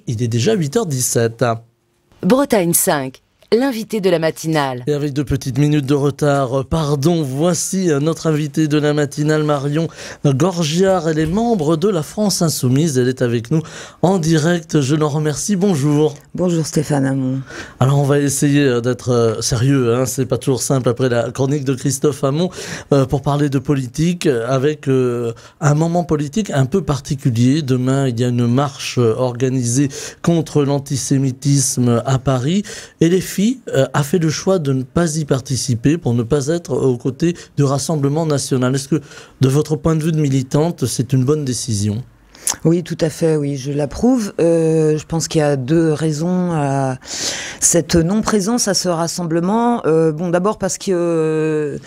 Il est déjà 8h17. Bretagne 5, l'invité de la matinale. Et avec 2 petites minutes de retard, pardon, voici notre invité de la matinale, Marion Gorgiard. Elle est membre de la France Insoumise. Elle est avec nous en direct. Je l'en remercie. Bonjour. Bonjour Stéphane Hamon. Alors on va essayer d'être sérieux, hein. C'est pas toujours simple après la chronique de Christophe Hamon pour parler de politique avec un moment politique un peu particulier. Demain il y a une marche organisée contre l'antisémitisme à Paris et les filles a fait le choix de ne pas y participer pour ne pas être aux côtés du Rassemblement national. Est-ce que de votre point de vue de militante c'est une bonne décision ? Oui, tout à fait, oui, je l'approuve. Je pense qu'il y a 2 raisons à cette non-présence à ce rassemblement. Bon, d'abord parce que,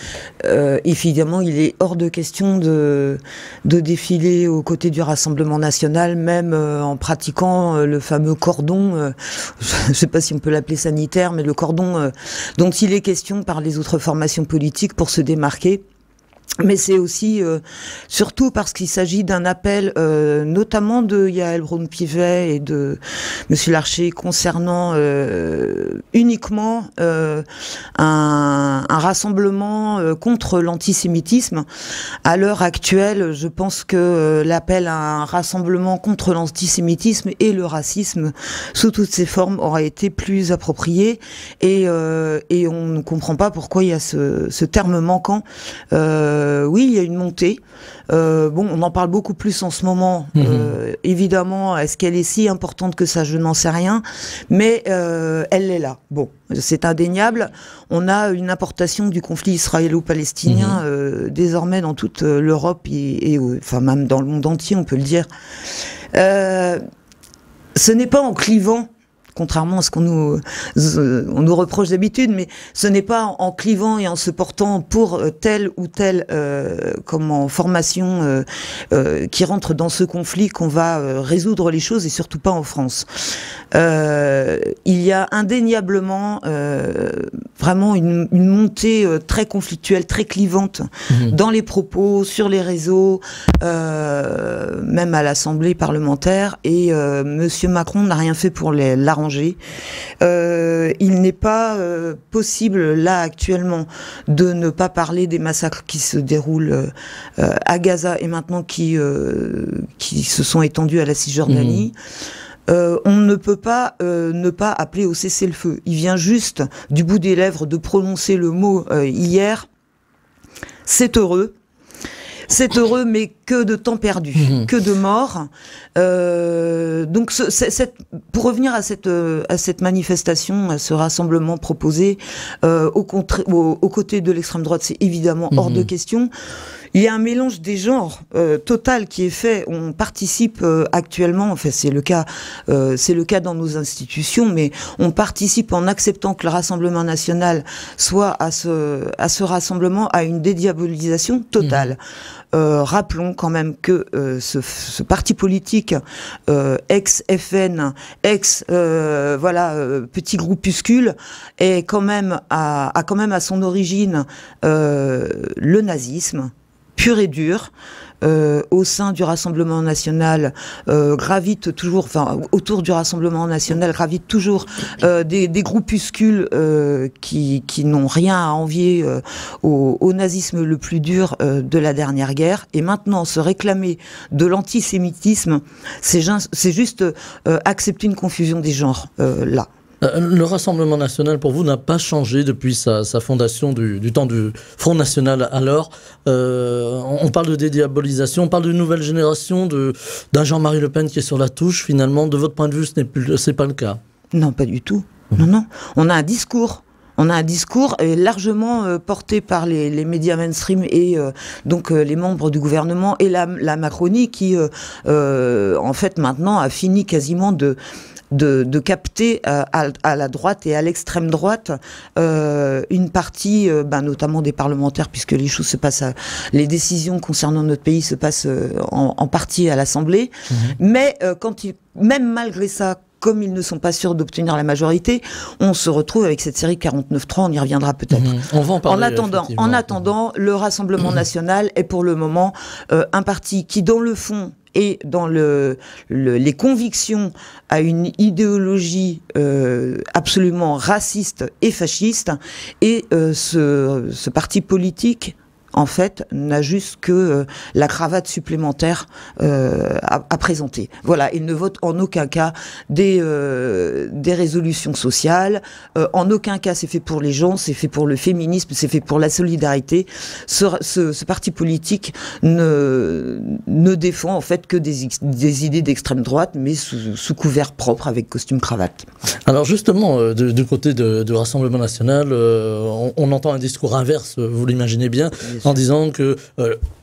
évidemment, il est hors de question de défiler aux côtés du Rassemblement national, même en pratiquant le fameux cordon, je ne sais pas si on peut l'appeler sanitaire, mais le cordon dont il est question par les autres formations politiques pour se démarquer. Mais c'est aussi, surtout parce qu'il s'agit d'un appel, notamment de Yaël Braun-Pivet et de Monsieur Larcher, concernant uniquement un rassemblement contre l'antisémitisme. À l'heure actuelle, je pense que l'appel à un rassemblement contre l'antisémitisme et le racisme, sous toutes ses formes, aurait été plus approprié. Et on ne comprend pas pourquoi il y a ce terme manquant. Oui, il y a une montée. On en parle beaucoup plus en ce moment. Évidemment, est-ce qu'elle est si importante que ça? Je n'en sais rien. Mais elle est là. Bon, c'est indéniable. On a une importation du conflit israélo-palestinien désormais dans toute l'Europe et enfin même dans le monde entier, on peut le dire. Ce n'est pas en clivant, contrairement à ce qu'on nous reproche d'habitude, mais ce n'est pas en clivant et en se portant pour telle ou telle formation qui rentre dans ce conflit qu'on va résoudre les choses, et surtout pas en France. Il y a indéniablement vraiment une montée très conflictuelle, très clivante dans les propos, sur les réseaux, même à l'Assemblée parlementaire, et Monsieur Macron n'a rien fait pour l'arranger. Il n'est pas possible là actuellement de ne pas parler des massacres qui se déroulent à Gaza et maintenant qui se sont étendus à la Cisjordanie. On ne peut pas ne pas appeler au cessez-le-feu. Il vient juste du bout des lèvres de prononcer le mot hier. C'est heureux. C'est heureux, mais que de temps perdu, que de morts. Donc, pour revenir à cette manifestation, à ce rassemblement proposé, aux côtés de l'extrême droite, c'est évidemment hors de question. Il y a un mélange des genres total qui est fait. On participe actuellement, enfin c'est le cas dans nos institutions, mais on participe en acceptant que le Rassemblement national soit à ce rassemblement à une dédiabolisation totale. Rappelons quand même que ce parti politique ex-FN, petit groupuscule, est quand même a quand même à son origine le nazisme pur et dur. Au sein du Rassemblement national gravitent toujours, enfin autour du Rassemblement national gravitent toujours des groupuscules qui n'ont rien à envier au nazisme le plus dur de la dernière guerre. Et maintenant, se réclamer de l'antisémitisme, c'est juste accepter une confusion des genres là. Le Rassemblement national, pour vous, n'a pas changé depuis sa fondation du temps du Front national. Alors, on parle de dédiabolisation, on parle d'une nouvelle génération, d'un Jean-Marie Le Pen qui est sur la touche. Finalement, de votre point de vue, c'est pas le cas? Non, pas du tout. Non. On a un discours. Largement porté par les médias mainstream et donc les membres du gouvernement et la Macronie qui, en fait, maintenant a fini quasiment de capter à la droite et à l'extrême droite une partie, notamment des parlementaires, puisque les choses se passent, les décisions concernant notre pays se passent en partie à l'Assemblée. Mais même malgré ça, comme ils ne sont pas sûrs d'obtenir la majorité, on se retrouve avec cette série 49.3, on y reviendra peut-être. On va en parler, en attendant, le Rassemblement national est pour le moment un parti qui, dans le fond, et dans les convictions à une idéologie absolument raciste et fasciste, et ce parti politique, en fait, n'a juste que la cravate supplémentaire à présenter. Voilà, il ne vote en aucun cas des résolutions sociales, en aucun cas c'est fait pour les gens, c'est fait pour le féminisme, c'est fait pour la solidarité. Ce parti politique ne défend en fait que des idées d'extrême droite, mais sous couvert propre, avec costume-cravate. Alors justement, du côté du Rassemblement National, on entend un discours inverse, vous l'imaginez bien, en disant que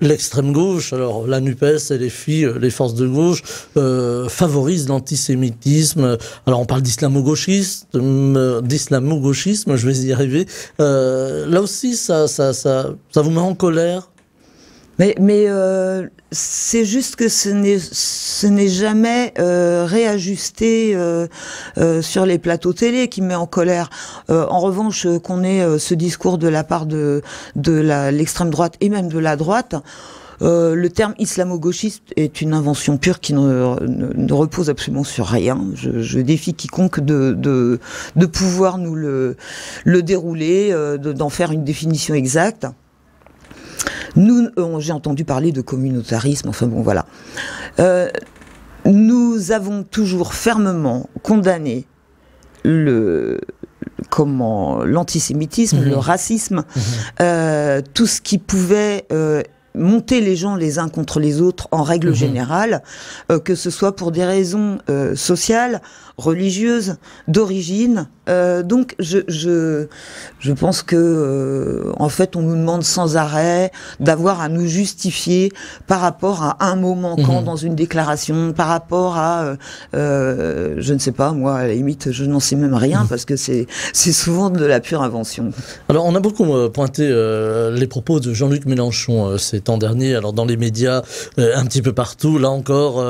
l'extrême gauche, alors la NUPES et les filles, les forces de gauche, favorisent l'antisémitisme. Alors on parle d'islamo-gauchisme, je vais y arriver. Là aussi, ça vous met en colère? Mais c'est juste que ce n'est jamais réajusté sur les plateaux télé qui me met en colère. En revanche, qu'on ait ce discours de la part de l'extrême droite et même de la droite, le terme islamo-gauchiste est une invention pure qui ne repose absolument sur rien. Je défie quiconque de pouvoir nous le dérouler, d'en faire une définition exacte. J'ai entendu parler de communautarisme, enfin bon, voilà. Nous avons toujours fermement condamné l'antisémitisme, le racisme, tout ce qui pouvait monter les gens les uns contre les autres en règle générale, que ce soit pour des raisons sociales, religieuses, d'origine. Donc je pense que en fait on nous demande sans arrêt d'avoir à nous justifier par rapport à un mot manquant dans une déclaration, par rapport à je ne sais pas, moi à la limite je n'en sais même rien parce que c'est souvent de la pure invention. Alors on a beaucoup pointé les propos de Jean-Luc Mélenchon ces temps derniers, alors dans les médias, un petit peu partout, là encore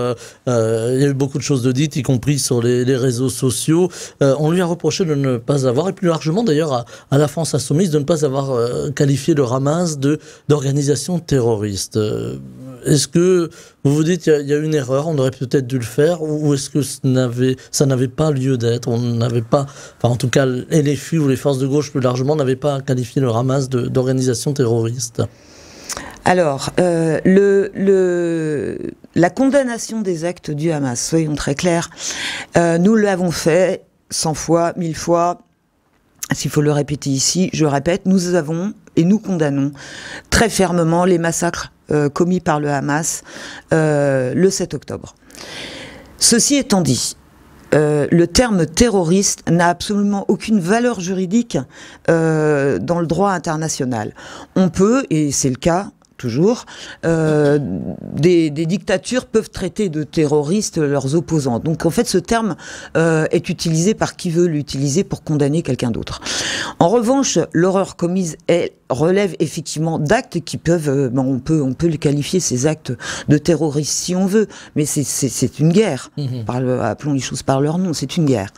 il y a eu beaucoup de choses de dites, y compris sur les réseaux sociaux. On lui a reproché de ne pas avoir, et plus largement d'ailleurs à la France insoumise, de ne pas avoir qualifié le Hamas d'organisation terroriste. Est-ce que vous vous dites qu'il y a une erreur, on aurait peut-être dû le faire, ou est-ce que ça n'avait pas lieu d'être, on n'avait pas, enfin en tout cas les LFI ou les forces de gauche plus largement n'avaient pas qualifié le Hamas d'organisation terroriste? Alors, la condamnation des actes du Hamas, soyons très clairs, nous l'avons fait 100 fois, 1000 fois. S'il faut le répéter ici, je répète, nous avons et nous condamnons très fermement les massacres commis par le Hamas le 7 octobre. Ceci étant dit, le terme terroriste n'a absolument aucune valeur juridique dans le droit international. On peut, et c'est le cas, toujours, des dictatures peuvent traiter de terroristes leurs opposants. Donc en fait ce terme est utilisé par qui veut l'utiliser pour condamner quelqu'un d'autre. En revanche, l'horreur commise relève effectivement d'actes qui peuvent, on peut les qualifier ces actes de terroristes si on veut, mais c'est une guerre. Appelons les choses par leur nom, c'est une guerre.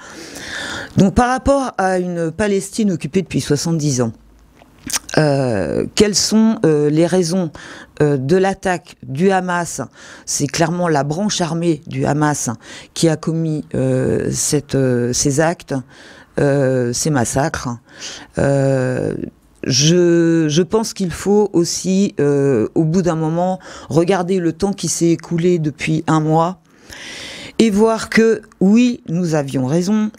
Donc par rapport à une Palestine occupée depuis 70 ans, quelles sont les raisons de l'attaque du Hamas? C'est clairement la branche armée du Hamas qui a commis ces actes, ces massacres. Je pense qu'il faut aussi, au bout d'un moment, regarder le temps qui s'est écoulé depuis un mois et voir que, oui, nous avions raison.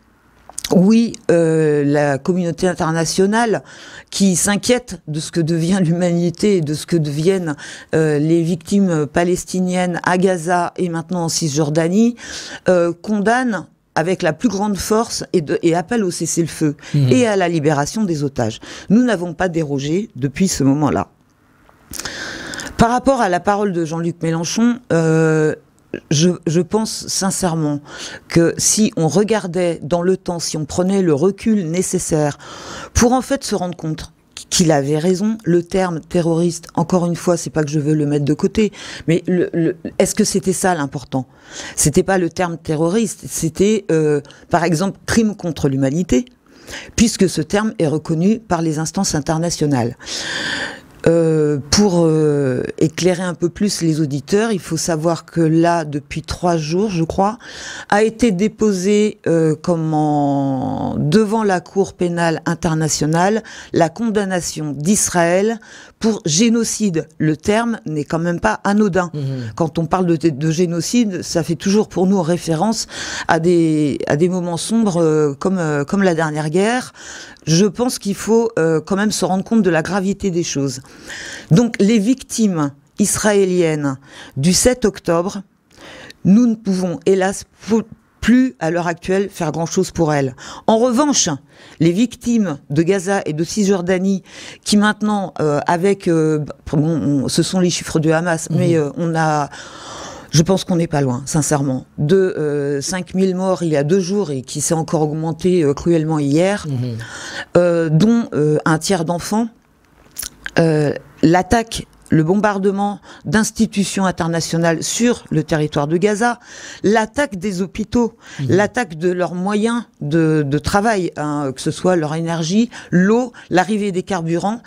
Oui, la communauté internationale qui s'inquiète de ce que devient l'humanité et de ce que deviennent les victimes palestiniennes à Gaza et maintenant en Cisjordanie, condamne avec la plus grande force et appelle au cessez-le-feu et à la libération des otages. Nous n'avons pas dérogé depuis ce moment-là. Par rapport à la parole de Jean-Luc Mélenchon, je pense sincèrement que si on regardait dans le temps, si on prenait le recul nécessaire pour en fait se rendre compte qu'il avait raison, le terme terroriste, encore une fois, c'est pas que je veux le mettre de côté, mais est-ce que c'était ça l'important? C'était pas le terme terroriste, c'était par exemple crime contre l'humanité, puisque ce terme est reconnu par les instances internationales. Pour éclairer un peu plus les auditeurs, il faut savoir que là, depuis 3 jours, je crois, a été déposé devant la Cour pénale internationale la condamnation d'Israël pour génocide. Le terme n'est quand même pas anodin. Quand on parle de génocide, ça fait toujours pour nous référence à des moments sombres comme la dernière guerre. Je pense qu'il faut quand même se rendre compte de la gravité des choses. Donc les victimes israéliennes du 7 octobre, nous ne pouvons hélas plus à l'heure actuelle faire grand-chose pour elles. En revanche, les victimes de Gaza et de Cisjordanie qui maintenant, ce sont les chiffres du Hamas, mais je pense qu'on n'est pas loin, sincèrement. De 5000 morts il y a 2 jours et qui s'est encore augmenté cruellement hier, dont un tiers d'enfants. L'attaque, le bombardement d'institutions internationales sur le territoire de Gaza, l'attaque des hôpitaux, l'attaque de leurs moyens de travail, que ce soit leur énergie, l'eau, l'arrivée des carburants,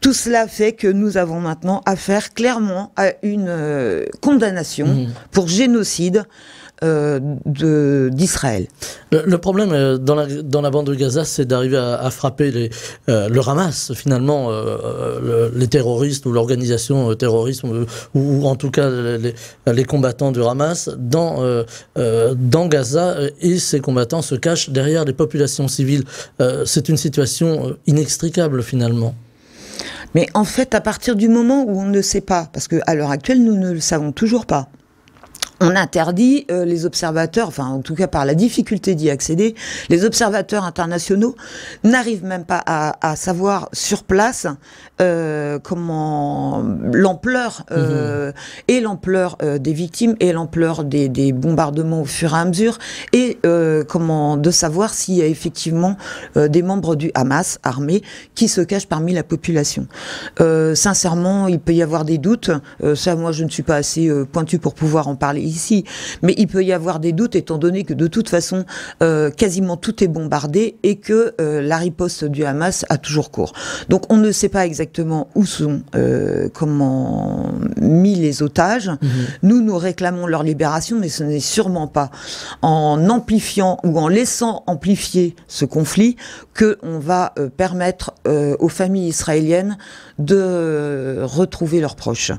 tout cela fait que nous avons maintenant affaire clairement à une condamnation pour génocide d'Israël. Le problème dans la bande de Gaza, c'est d'arriver à frapper le Hamas, finalement, les terroristes ou l'organisation terroriste, ou en tout cas les combattants du Hamas dans Gaza, et ces combattants se cachent derrière les populations civiles. C'est une situation inextricable, finalement. Mais en fait, à partir du moment où on ne sait pas, parce qu'à l'heure actuelle, nous ne le savons toujours pas, on interdit les observateurs, enfin en tout cas par la difficulté d'y accéder, les observateurs internationaux n'arrivent même pas à savoir sur place comment l'ampleur et l'ampleur des victimes et l'ampleur des bombardements au fur et à mesure, et de savoir s'il y a effectivement des membres du Hamas armés qui se cachent parmi la population. Sincèrement, il peut y avoir des doutes. Ça, moi, je ne suis pas assez pointue pour pouvoir en parler ici, mais il peut y avoir des doutes étant donné que de toute façon quasiment tout est bombardé et que la riposte du Hamas a toujours cours. Donc on ne sait pas exactement où sont mis les otages. Nous réclamons leur libération, mais ce n'est sûrement pas en amplifiant ou en laissant amplifier ce conflit que on va permettre aux familles israéliennes de retrouver leurs proches.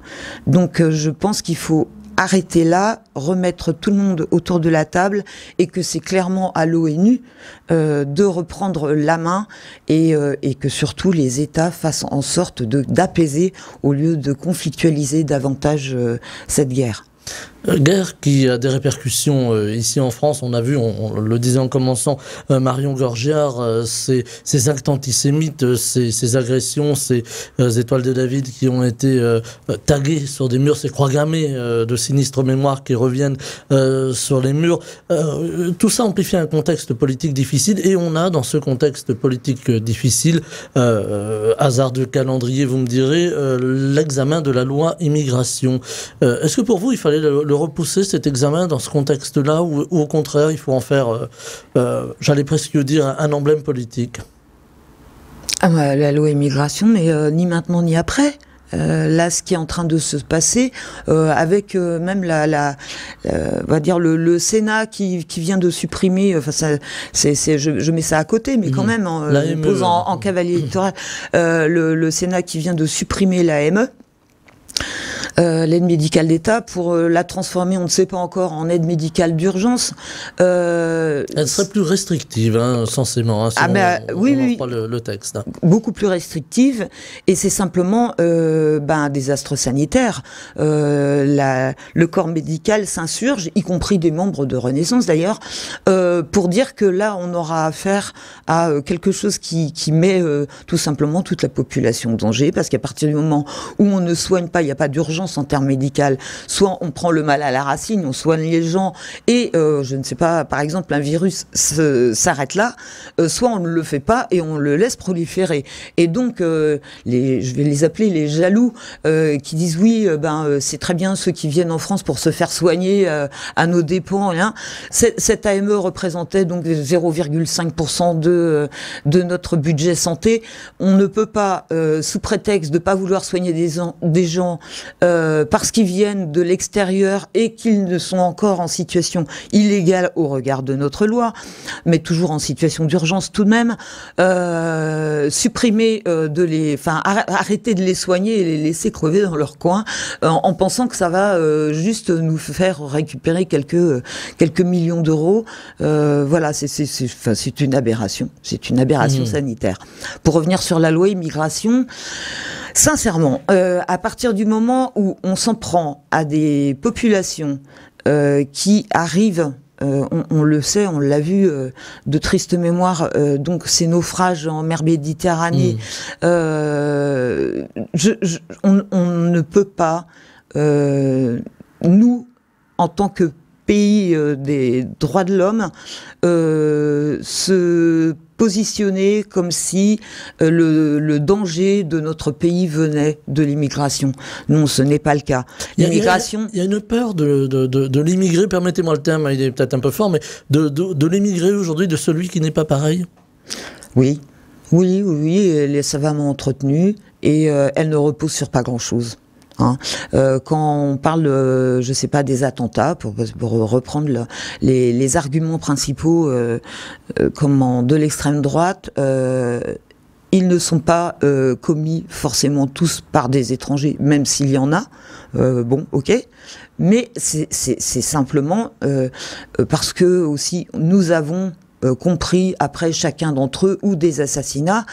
Donc je pense qu'il faut arrêter là, remettre tout le monde autour de la table, et que c'est clairement à l'ONU de reprendre la main, et que surtout les États fassent en sorte d'apaiser au lieu de conflictualiser davantage cette guerre. Guerre qui a des répercussions ici en France. On a vu, on le disait en commençant, Marion Gorgiard, ces actes antisémites, ces agressions, ces étoiles de David qui ont été taguées sur des murs, ces croix gammées de sinistre mémoire qui reviennent sur les murs. Tout ça amplifie un contexte politique difficile, et on a dans ce contexte politique difficile, hasard de calendrier vous me direz, l'examen de la loi immigration. Est-ce que pour vous il fallait le repousser, cet examen, dans ce contexte-là, ou au contraire, il faut en faire, j'allais presque dire, un emblème politique? La loi immigration, mais ni maintenant ni après. Là, ce qui est en train de se passer, avec même on va dire le Sénat qui vient de supprimer, enfin je mets ça à côté, mais quand même, pose en cavalier électoral, le Sénat qui vient de supprimer l'AME. L'aide médicale d'État, pour la transformer, on ne sait pas encore, en aide médicale d'urgence. Elle serait plus restrictive, censément, si oui. Pas le texte. Beaucoup plus restrictive, et c'est simplement un désastre sanitaire. Le corps médical s'insurge, y compris des membres de Renaissance d'ailleurs, pour dire que là, on aura affaire à quelque chose qui met tout simplement toute la population en danger, parce qu'à partir du moment où on ne soigne pas, il n'y a pas d'urgence d'urgence en termes médical. Soit on prend le mal à la racine, on soigne les gens et, je ne sais pas, par exemple, un virus s'arrête là, soit on ne le fait pas et on le laisse proliférer. Et donc, je vais les appeler les jaloux, qui disent oui, c'est très bien ceux qui viennent en France pour se faire soigner à nos dépens. Hein. Cette AME représentait donc 0,5% de notre budget santé. On ne peut pas, sous prétexte de pas vouloir soigner des gens parce qu'ils viennent de l'extérieur et qu'ils ne sont encore en situation illégale au regard de notre loi, mais toujours en situation d'urgence tout de même, supprimer arrêter de les soigner et les laisser crever dans leur coin en pensant que ça va juste nous faire récupérer quelques millions d'euros. Voilà, c'est une aberration. C'est une aberration sanitaire. Pour revenir sur la loi immigration, sincèrement, à partir du moment où on s'en prend à des populations qui arrivent, on le sait, on l'a vu, de triste mémoire, donc ces naufrages en mer Méditerranée, on ne peut pas, nous, en tant que pays des droits de l'homme, se positionner comme si le danger de notre pays venait de l'immigration. Non, ce n'est pas le cas. L'immigration... Il y a une peur de l'immigré, permettez-moi le terme, il est peut-être un peu fort, mais de l'immigré aujourd'hui, de celui qui n'est pas pareil. Oui, elle est savamment entretenue et elle ne repose sur pas grand-chose. Hein. Quand on parle, je sais pas, des attentats, pour reprendre les arguments principaux de l'extrême droite, ils ne sont pas commis forcément tous par des étrangers, même s'il y en a. Bon, ok, mais c'est simplement parce que aussi nous avons compris après chacun d'entre eux ou des assassinats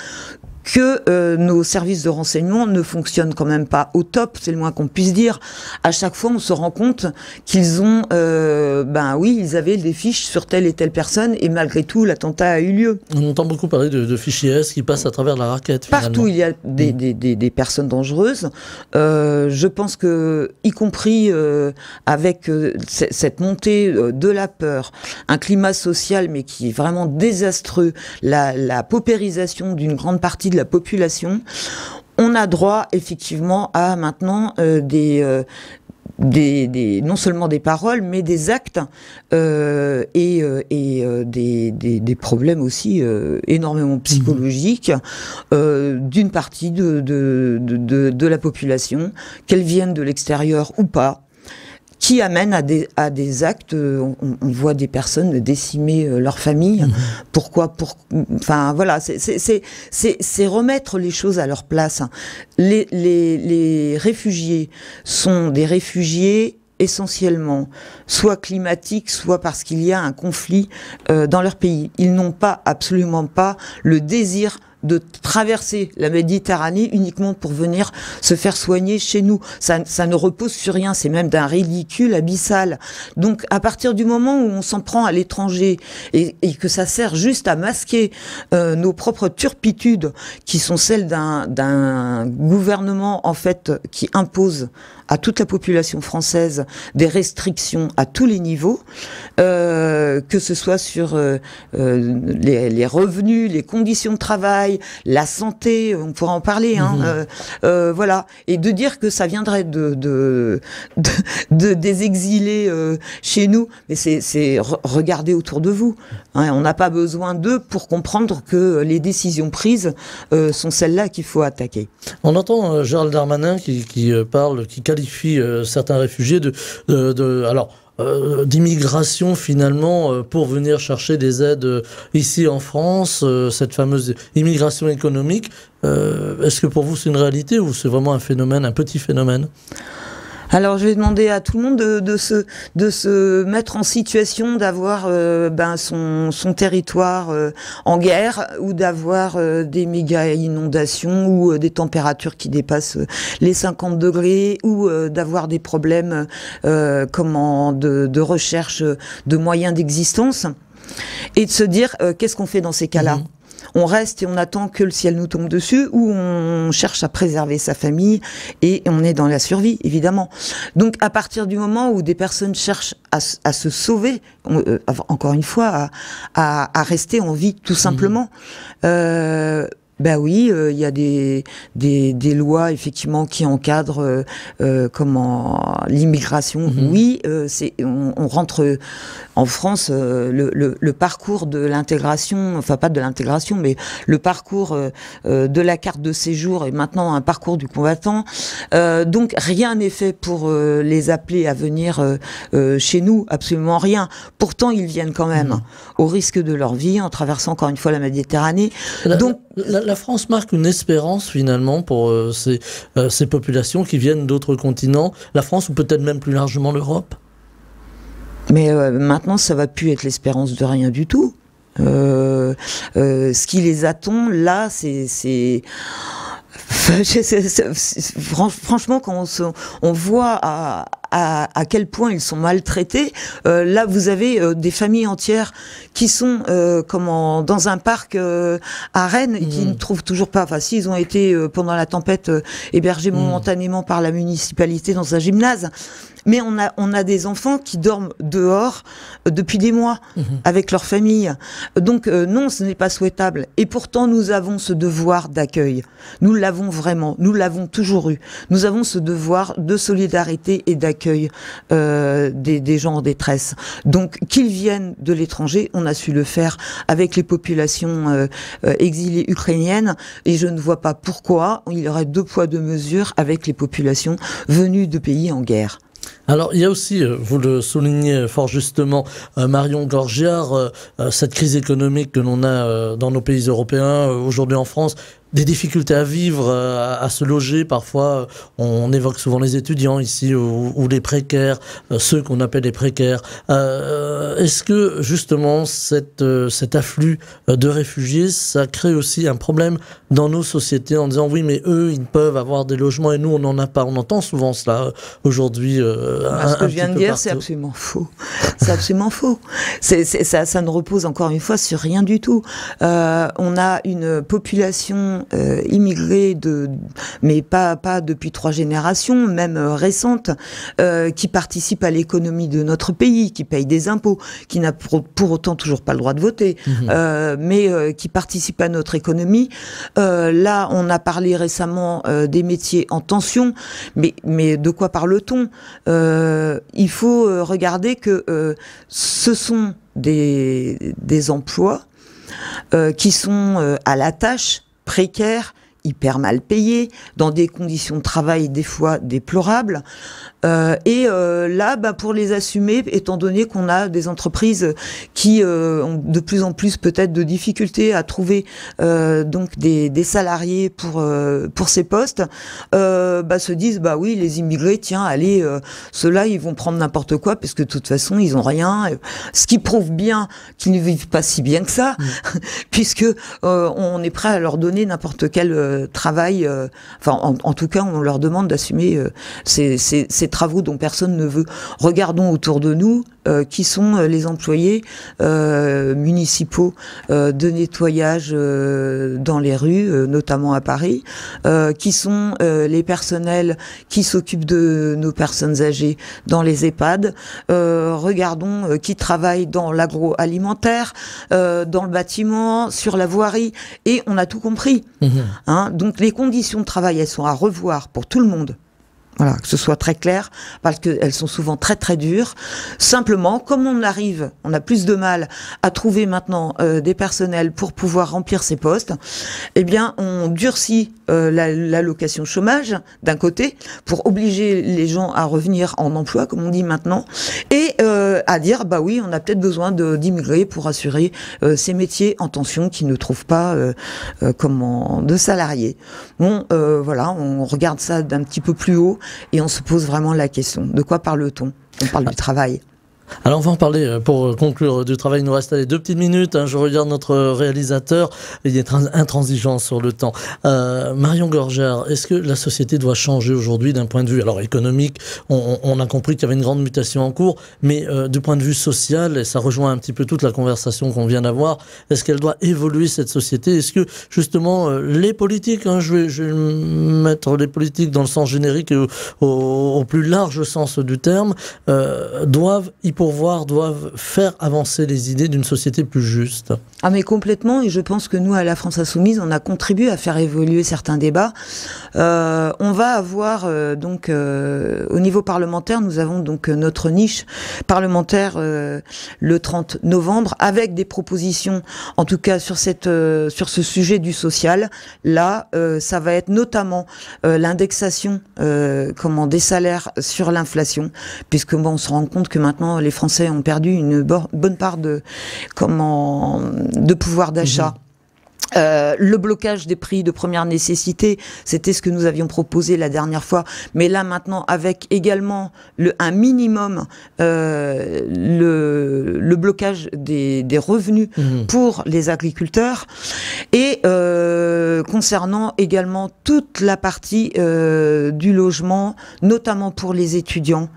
que nos services de renseignement ne fonctionnent quand même pas au top, c'est le moins qu'on puisse dire. À chaque fois, on se rend compte qu'ils ont, ils avaient des fiches sur telle et telle personne, et malgré tout, l'attentat a eu lieu. On entend beaucoup parler de fichiers S qui passent à travers la raquette. Finalement. Partout, il y a des personnes dangereuses. Je pense que, y compris avec cette montée de la peur, un climat social, mais qui est vraiment désastreux, la paupérisation d'une grande partie de la population, on a droit effectivement à maintenant non seulement des paroles, mais des actes et des problèmes aussi énormément psychologiques d'une partie de la population, qu'elle vienne de l'extérieur ou pas, qui amène à des actes. On voit des personnes décimer leur famille. Pourquoi? Enfin voilà, c'est remettre les choses à leur place. Les réfugiés sont des réfugiés essentiellement soit climatiques, soit parce qu'il y a un conflit dans leur pays. Ils n'ont absolument pas le désir de traverser la Méditerranée uniquement pour venir se faire soigner chez nous. Ça ne repose sur rien, c'est même d'un ridicule abyssal. Donc à partir du moment où on s'en prend à l'étranger et que ça sert juste à masquer nos propres turpitudes, qui sont celles d'un gouvernement en fait qui impose à toute la population française des restrictions à tous les niveaux, que ce soit sur les revenus, les conditions de travail, la santé, on pourra en parler, hein, voilà, et de dire que ça viendrait des exilés chez nous, mais c'est regarder autour de vous, hein, on n'a pas besoin d'eux pour comprendre que les décisions prises sont celles-là qu'il faut attaquer. On entend Gérald Darmanin qui qualifie certains réfugiés d'immigration finalement pour venir chercher des aides ici en France, cette fameuse immigration économique. Est-ce que pour vous c'est une réalité ou c'est vraiment un phénomène, un petit phénomène ? Alors, je vais demander à tout le monde de se mettre en situation d'avoir son territoire en guerre, ou d'avoir des méga inondations, ou des températures qui dépassent les 50 degrés, ou d'avoir des problèmes de recherche de moyens d'existence, et de se dire qu'est-ce qu'on fait dans ces cas-là ? on reste et on attend que le ciel nous tombe dessus, ou on cherche à préserver sa famille et on est dans la survie, évidemment. Donc à partir du moment où des personnes cherchent à se sauver, encore une fois, à rester en vie tout simplement, ben oui, il y a des lois effectivement qui encadrent comment l'immigration. Oui, on rentre en France, le parcours de l'intégration, enfin pas de l'intégration, mais le parcours de la carte de séjour est maintenant un parcours du combattant. Donc rien n'est fait pour les appeler à venir chez nous, absolument rien. Pourtant ils viennent quand même, au risque de leur vie, en traversant encore une fois la Méditerranée. Donc la France marque une espérance finalement pour ces populations qui viennent d'autres continents, la France ou peut-être même plus largement l'Europe. Mais maintenant, ça va plus être l'espérance de rien du tout. Ce qui les attend là, c'est franchement, quand on voit à quel point ils sont maltraités, là vous avez des familles entières qui sont dans un parc à Rennes et qui ne trouvent toujours pas, enfin si ils ont été pendant la tempête hébergés momentanément par la municipalité dans un gymnase, mais on a des enfants qui dorment dehors depuis des mois avec leur famille. Donc non, ce n'est pas souhaitable. Et pourtant, nous avons ce devoir d'accueil. Nous l'avons vraiment. Nous l'avons toujours eu. Nous avons ce devoir de solidarité et d'accueil des gens en détresse. Donc qu'ils viennent de l'étranger, on a su le faire avec les populations exilées ukrainiennes. Et je ne vois pas pourquoi il y aurait deux poids deux mesures avec les populations venues de pays en guerre. Alors, il y a aussi, vous le soulignez fort justement, Marion Gorgiard, cette crise économique que l'on a dans nos pays européens, aujourd'hui en France, des difficultés à vivre, à se loger. Parfois, on évoque souvent les étudiants ici ou les précaires, ceux qu'on appelle les précaires. Est-ce que justement cet afflux de réfugiés, ça crée aussi un problème dans nos sociétés en disant oui, mais eux, ils peuvent avoir des logements et nous, on n'en a pas. On entend souvent cela aujourd'hui. Ce que je viens de dire, c'est absolument faux. C'est absolument faux. Ça ne repose encore une fois sur rien du tout. On a une population immigrés mais pas depuis 3 générations, même récentes, qui participent à l'économie de notre pays, qui payent des impôts, qui n'a pour autant toujours pas le droit de voter, mais qui participent à notre économie. Là, on a parlé récemment des métiers en tension, mais de quoi parle-t-on? Il faut regarder que ce sont des emplois qui sont à la tâche, précaires, hyper mal payés, dans des conditions de travail des fois déplorables. Là, pour les assumer, étant donné qu'on a des entreprises qui ont de plus en plus peut-être de difficultés à trouver donc des salariés pour ces postes, se disent oui, les immigrés, tiens, allez, ceux-là ils vont prendre n'importe quoi parce que de toute façon ils ont rien, ce qui prouve bien qu'ils ne vivent pas si bien que ça, puisque on est prêt à leur donner n'importe quel travail, en tout cas on leur demande d'assumer ces travaux dont personne ne veut. Regardons autour de nous qui sont les employés municipaux de nettoyage dans les rues, notamment à Paris, qui sont les personnels qui s'occupent de nos personnes âgées dans les EHPAD. Regardons qui travaillent dans l'agroalimentaire, dans le bâtiment, sur la voirie, et on a tout compris. Donc les conditions de travail, elles sont à revoir pour tout le monde. Voilà, que ce soit très clair, parce qu'elles sont souvent très très dures. Simplement, comme on a plus de mal à trouver maintenant des personnels pour pouvoir remplir ces postes, eh bien, on durcit l'allocation chômage d'un côté pour obliger les gens à revenir en emploi, comme on dit maintenant, et à dire oui, on a peut-être besoin d'immigrés pour assurer ces métiers en tension qui ne trouvent pas de salariés. Bon, voilà, on regarde ça d'un petit peu plus haut. Et on se pose vraiment la question. De quoi parle-t-on? On parle du travail. Alors on va en parler pour conclure du travail. Il nous reste 2 petites minutes. Je regarde notre réalisateur. Il est intransigeant sur le temps. Marion Gorgiard, est-ce que la société doit changer aujourd'hui d'un point de vue économique? On a compris qu'il y avait une grande mutation en cours, mais du point de vue social, et ça rejoint un petit peu toute la conversation qu'on vient d'avoir, est-ce qu'elle doit évoluer cette société? Est-ce que justement les politiques, je vais mettre les politiques dans le sens générique et au plus large sens du terme, doivent y pourvoir, doivent faire avancer les idées d'une société plus juste? Ah mais complètement, et je pense que nous à la France Insoumise on a contribué à faire évoluer certains débats. On va avoir au niveau parlementaire, nous avons donc notre niche parlementaire le 30 novembre avec des propositions, en tout cas sur ce sujet du social. Là, ça va être notamment l'indexation des salaires sur l'inflation, puisque on se rend compte que maintenant les Français ont perdu une bonne part de pouvoir d'achat. Le blocage des prix de première nécessité, c'était ce que nous avions proposé la dernière fois, mais là maintenant avec également un minimum, le blocage des revenus pour les agriculteurs, et concernant également toute la partie du logement, notamment pour les étudiants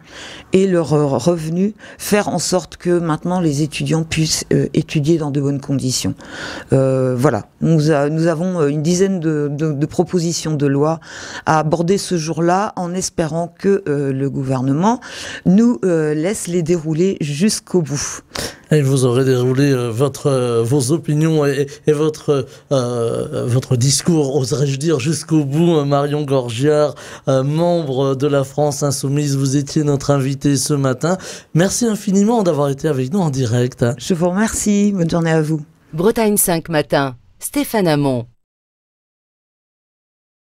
et leurs revenus, faire en sorte que maintenant les étudiants puissent étudier dans de bonnes conditions. Voilà. Nous avons une dizaine de propositions de loi à aborder ce jour-là, en espérant que le gouvernement nous laisse les dérouler jusqu'au bout. Et vous aurez déroulé vos opinions et votre discours, oserais-je dire, jusqu'au bout. Marion Gorgiard, membre de la France Insoumise, vous étiez notre invitée ce matin. Merci infiniment d'avoir été avec nous en direct. Je vous remercie. Bonne journée à vous. Bretagne 5 matin. Stéphane Hamon.